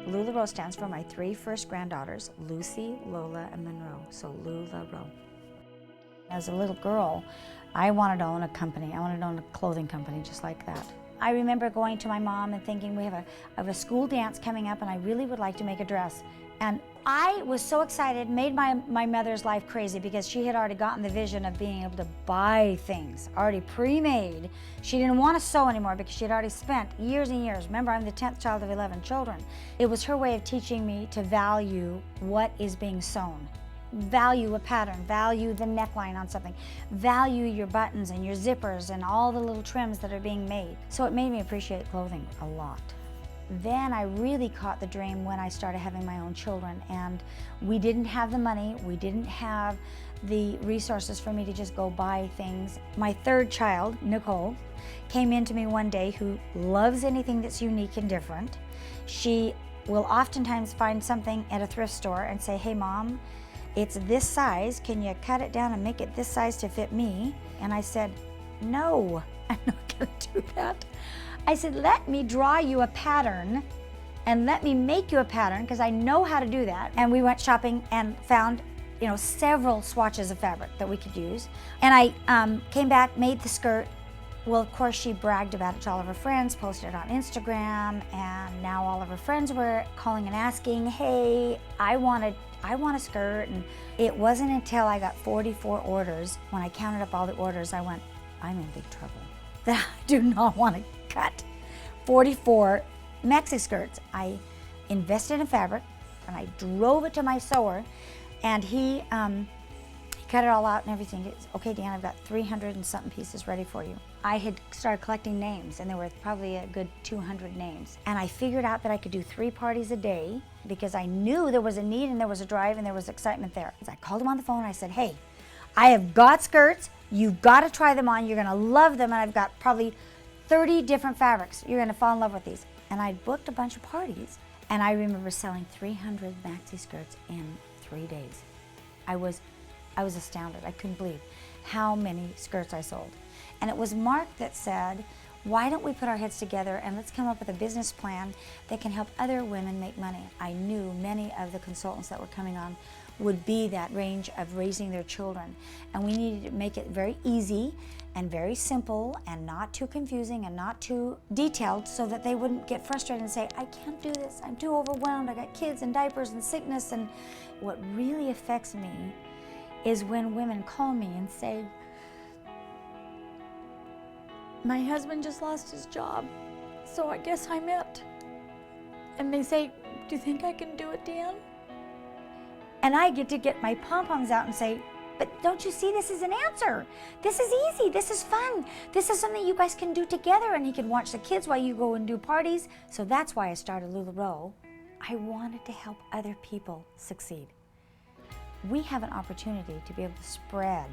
LuLaRoe stands for my 3 first granddaughters, Lucy, Lola, and Monroe, so LuLaRoe. As a little girl, I wanted to own a company. I wanted to own a clothing company just like that. I remember going to my mom and thinking, we have a school dance coming up and I really would like to make a dress. And I was so excited, made my mother's life crazy because she had already gotten the vision of being able to buy things, already pre-made. She didn't want to sew anymore because she had already spent years and years. Remember, I'm the 10th child of 11 children. It was her way of teaching me to value what is being sewn. Value a pattern, value the neckline on something, value your buttons and your zippers and all the little trims that are being made. So it made me appreciate clothing a lot. Then I really caught the dream when I started having my own children, and we didn't have the money, we didn't have the resources for me to just go buy things. My 3rd child, Nicole, came into me one day who loves anything that's unique and different. She will oftentimes find something at a thrift store and say, "Hey Mom, it's this size, can you cut it down and make it this size to fit me?" And I said, "No, I'm not gonna do that." I said, "Let me draw you a pattern and let me make you a pattern because I know how to do that." And we went shopping and found, several swatches of fabric that we could use. And I came back, made the skirt. Well, of course, she bragged about it to all of her friends, posted it on Instagram, and now all of her friends were calling and asking, "Hey, I want a skirt." And it wasn't until I got 44 orders, when I counted up all the orders, I went, I'm in big trouble. That I do not want to cut 44 maxi skirts. I invested in fabric and I drove it to my sewer, and he cut it all out and everything. It's, "Okay, Dan, I've got 300 and something pieces ready for you." I had started collecting names, and there were probably a good 200 names. And I figured out that I could do 3 parties a day because I knew there was a need and there was a drive and there was excitement there. So I called him on the phone and I said, "Hey, I have got skirts. You've got to try them on. You're going to love them. And I've got probably 30 different fabrics. You're going to fall in love with these." And I booked a bunch of parties. And I remember selling 300 maxi skirts in 3 days. I was astounded. I couldn't believe how many skirts I sold. And it was Mark that said, "Why don't we put our heads together and let's come up with a business plan that can help other women make money?" I knew many of the consultants that were coming on would be that range of raising their children. And we needed to make it very easy and very simple and not too confusing and not too detailed so that they wouldn't get frustrated and say, "I can't do this, I'm too overwhelmed, I got kids and diapers and sickness." And what really affects me is when women call me and say, "My husband just lost his job, so I guess I'm it." And they say, "Do you think I can do it, Deanne?" And I get to get my pom-poms out and say, "But don't you see this is an answer? This is easy, this is fun. This is something you guys can do together," and you can watch the kids while you go and do parties. So that's why I started LuLaRoe. I wanted to help other people succeed. We have an opportunity to be able to spread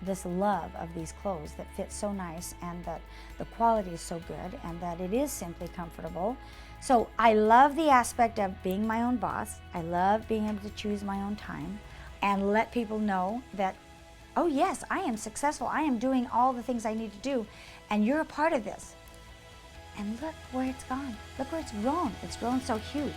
this love of these clothes that fit so nice and that the quality is so good and that it is simply comfortable. So I love the aspect of being my own boss. I love being able to choose my own time and let people know that, oh yes, I am successful. I am doing all the things I need to do, and you're a part of this. And look where it's gone. Look where it's grown. It's grown so huge.